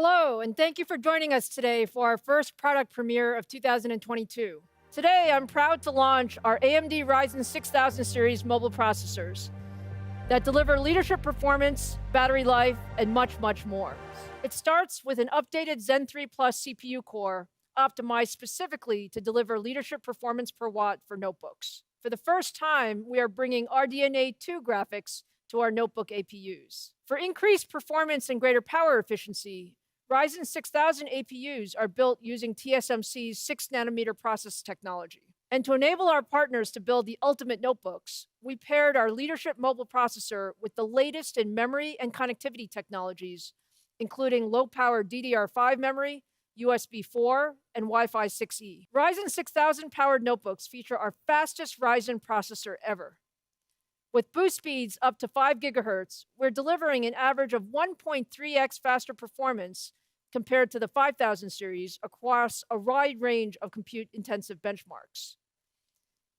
Hello, and thank you for joining us today for our first product premiere of 2022. Today, I'm proud to launch our AMD Ryzen 6000 series mobile processors that deliver leadership performance, battery life, and much, much more. It starts with an updated Zen 3 Plus CPU core optimized specifically to deliver leadership performance per watt for notebooks. For the first time, we are bringing RDNA 2 graphics to our notebook APUs. For increased performance and greater power efficiency, Ryzen 6000 APUs are built using TSMC's 6nm process technology. And to enable our partners to build the ultimate notebooks, we paired our leadership mobile processor with the latest in memory and connectivity technologies, including low-power DDR5 memory, USB 4, and Wi-Fi 6E. Ryzen 6000 powered notebooks feature our fastest Ryzen processor ever. With boost speeds up to 5 GHz, we're delivering an average of 1.3x faster performance compared to the 5000 series across a wide range of compute-intensive benchmarks.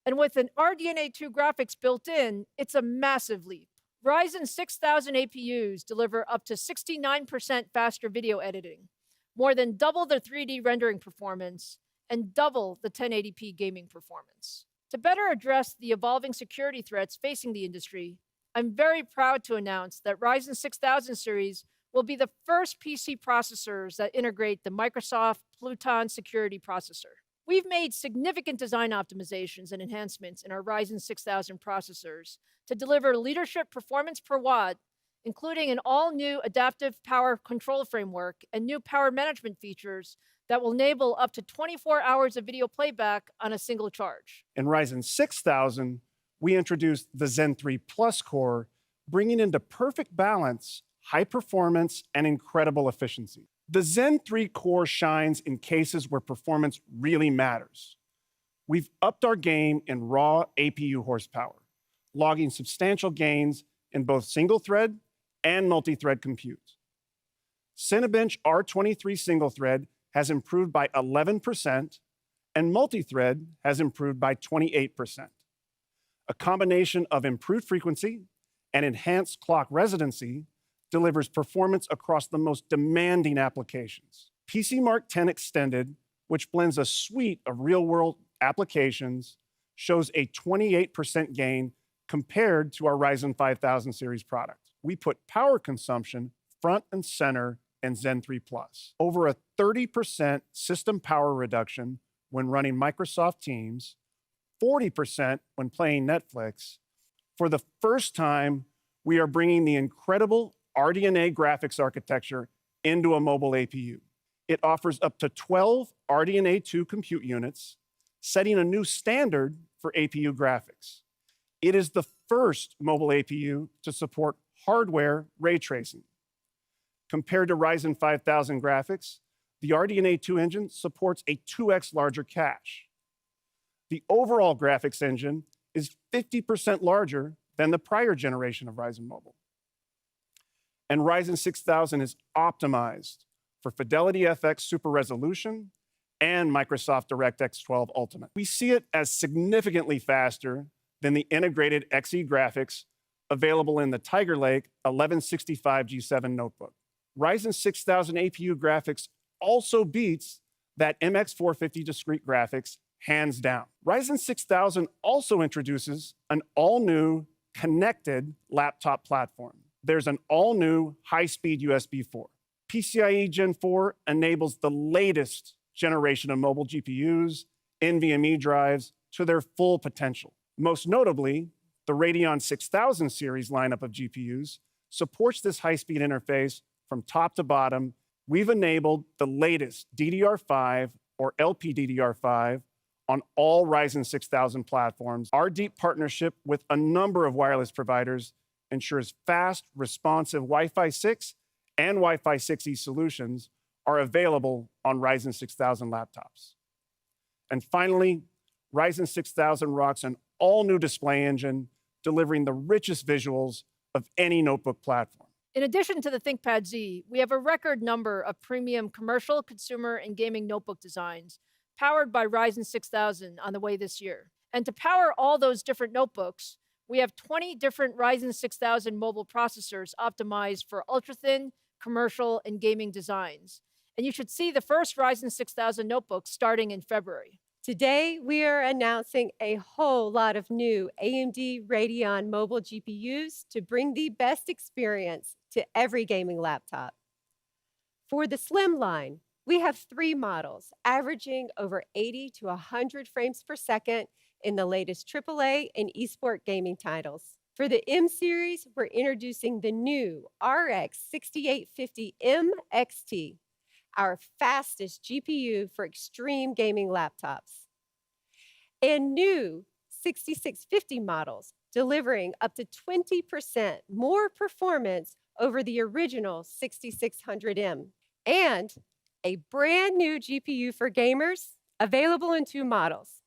And with an RDNA 2 graphics built in, it's a massive leap. Ryzen 6000 APUs deliver up to 69% faster video editing, more than double the 3D rendering performance, and double the 1080p gaming performance. To better address the evolving security threats facing the industry, I'm very proud to announce that Ryzen 6000 series will be the first PC processors that integrate the Microsoft Pluton security processor. We've made significant design optimizations and enhancements in our Ryzen 6000 processors to deliver leadership performance per watt, including an all-new adaptive power control framework and new power management features that will enable up to 24 hours of video playback on a single charge. In Ryzen 6000, we introduced the Zen 3 Plus core, bringing into perfect balance high performance and incredible efficiency. The Zen 3 core shines in cases where performance really matters. We've upped our game in raw APU horsepower, logging substantial gains in both single-thread and multi-thread compute. Cinebench R23 single-thread has improved by 11%, and multi-thread has improved by 28%. A combination of improved frequency and enhanced clock residency delivers performance across the most demanding applications. PC Mark 10 Extended, which blends a suite of real-world applications, shows a 28% gain compared to our Ryzen 5000 series product. We put power consumption front and center in Zen 3 Plus. Over a 30% system power reduction when running Microsoft Teams, 40% when playing Netflix. For the first time, we are bringing the incredible RDNA graphics architecture into a mobile APU. It offers up to 12 RDNA 2 compute units, setting a new standard for APU graphics. It is the first mobile APU to support hardware ray tracing. Compared to Ryzen 5000 graphics, the RDNA 2 engine supports a 2x larger cache. The overall graphics engine is 50% larger than the prior generation of Ryzen Mobile. And Ryzen 6000 is optimized for Fidelity FX Super Resolution and Microsoft DirectX 12 Ultimate. We see it as significantly faster than the integrated Xe graphics available in the Tiger Lake 1165 G7 notebook. Ryzen 6000 APU graphics also beats that MX450 discrete graphics hands down. Ryzen 6000 also introduces an all-new connected laptop platform. There's an all-new high-speed USB 4. PCIe Gen 4 enables the latest generation of mobile GPUs, NVMe drives to their full potential. Most notably, the Radeon 6000 series lineup of GPUs supports this high-speed interface from top to bottom. We've enabled the latest DDR5 or LPDDR5 on all Ryzen 6000 platforms. Our deep partnership with a number of wireless providers ensures fast, responsive Wi-Fi 6 and Wi-Fi 6E solutions are available on Ryzen 6000 laptops. And finally, Ryzen 6000 rocks an all-new display engine, delivering the richest visuals of any notebook platform. In addition to the ThinkPad Z, we have a record number of premium commercial, consumer, and gaming notebook designs powered by Ryzen 6000 on the way this year. And to power all those different notebooks, we have 20 different Ryzen 6000 mobile processors optimized for ultra-thin, commercial, and gaming designs. And you should see the first Ryzen 6000 notebooks starting in February. Today, we are announcing a whole lot of new AMD Radeon mobile GPUs to bring the best experience to every gaming laptop. For the Slim line, we have 3 models, averaging over 80 to 100 frames per second in the latest AAA and eSport gaming titles. For the M series, we're introducing the new RX 6850M XT, our fastest GPU for extreme gaming laptops. And new 6650 models, delivering up to 20% more performance over the original 6600M. And a brand new GPU for gamers, available in 2 models,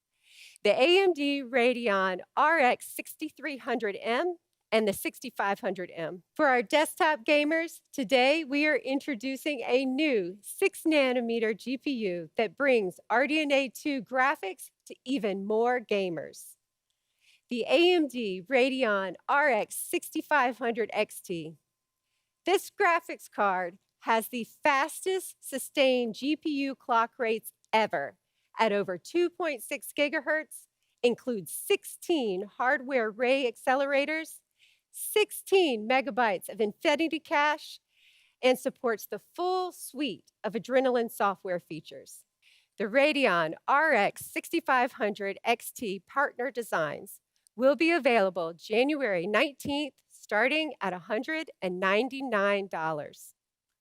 the AMD Radeon RX 6300M and the 6500M. For our desktop gamers, today we are introducing a new 6nm GPU that brings RDNA 2 graphics to even more gamers. The AMD Radeon RX 6500 XT. This graphics card has the fastest sustained GPU clock rates ever at over 2.6 gigahertz, includes 16 hardware ray accelerators, 16 megabytes of Infinity Cache, and supports the full suite of Adrenalin software features. The Radeon RX 6500 XT partner designs will be available January 19th, starting at $199.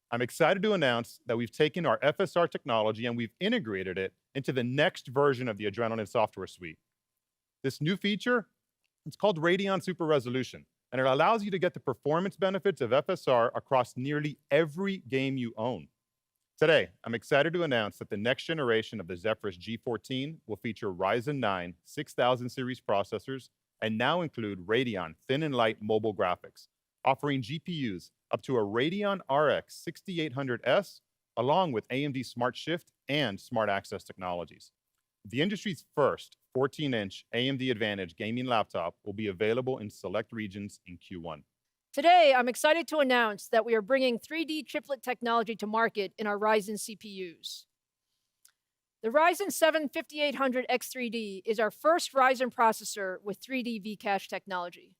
I'm excited to announce that we've taken our FSR technology and we've integrated it into the next version of the Adrenalin software suite. This new feature, it's called Radeon Super Resolution, and it allows you to get the performance benefits of FSR across nearly every game you own. Today, I'm excited to announce that the next generation of the Zephyrus G14 will feature Ryzen 9 6000 series processors and now include Radeon thin and light mobile graphics, offering GPUs up to a Radeon RX 6800S, along with AMD Smart Shift and Smart Access technologies. The industry's first 14-inch AMD Advantage gaming laptop will be available in select regions in Q1. Today, I'm excited to announce that we are bringing 3D chiplet technology to market in our Ryzen CPUs. The Ryzen 7 5800X3D is our first Ryzen processor with 3D V-Cache technology.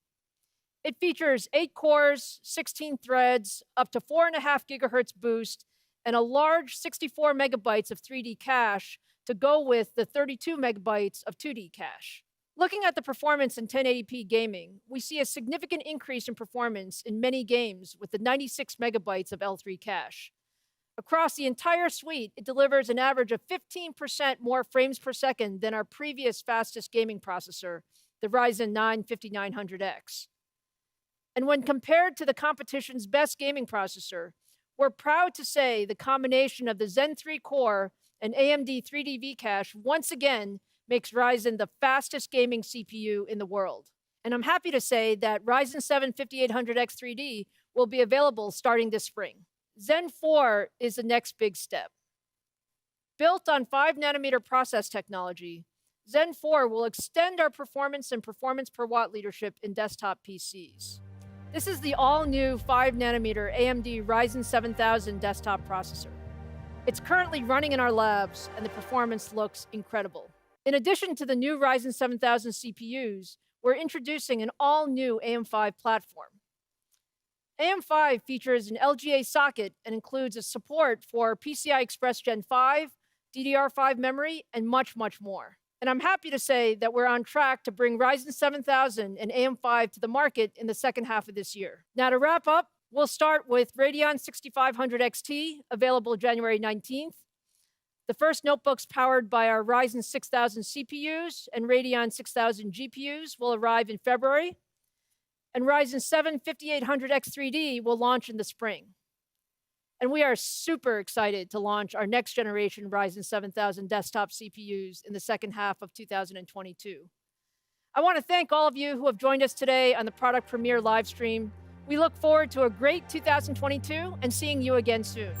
It features 8 cores, 16 threads, up to 4.5 gigahertz boost, and a large 64 megabytes of 3D cache to go with the 32 megabytes of 2D cache. Looking at the performance in 1080p gaming, we see a significant increase in performance in many games with the 96 megabytes of L3 cache. Across the entire suite, it delivers an average of 15% more frames per second than our previous fastest gaming processor, the Ryzen 9 5900X. And when compared to the competition's best gaming processor, we're proud to say the combination of the Zen 3 core and AMD 3D V-Cache once again makes Ryzen the fastest gaming CPU in the world. And I'm happy to say that Ryzen 7 5800X3D will be available starting this spring. Zen 4 is the next big step. Built on 5nm process technology, Zen 4 will extend our performance and performance per watt leadership in desktop PCs. This is the all-new 5nm AMD Ryzen 7000 desktop processor. It's currently running in our labs, and the performance looks incredible. In addition to the new Ryzen 7000 CPUs, we're introducing an all-new AM5 platform. AM5 features an LGA socket and includes a support for PCI Express Gen 5, DDR5 memory, and much, much more. And I'm happy to say that we're on track to bring Ryzen 7000 and AM5 to the market in the second half of this year. Now, to wrap up, we'll start with Radeon 6500 XT, available January 19th. The first notebooks powered by our Ryzen 6000 CPUs and Radeon 6000 GPUs will arrive in February. And Ryzen 7 5800X3D will launch in the spring. And we are super excited to launch our next generation Ryzen 7000 desktop CPUs in the second half of 2022. I want to thank all of you who have joined us today on the product premiere live stream. We look forward to a great 2022 and seeing you again soon.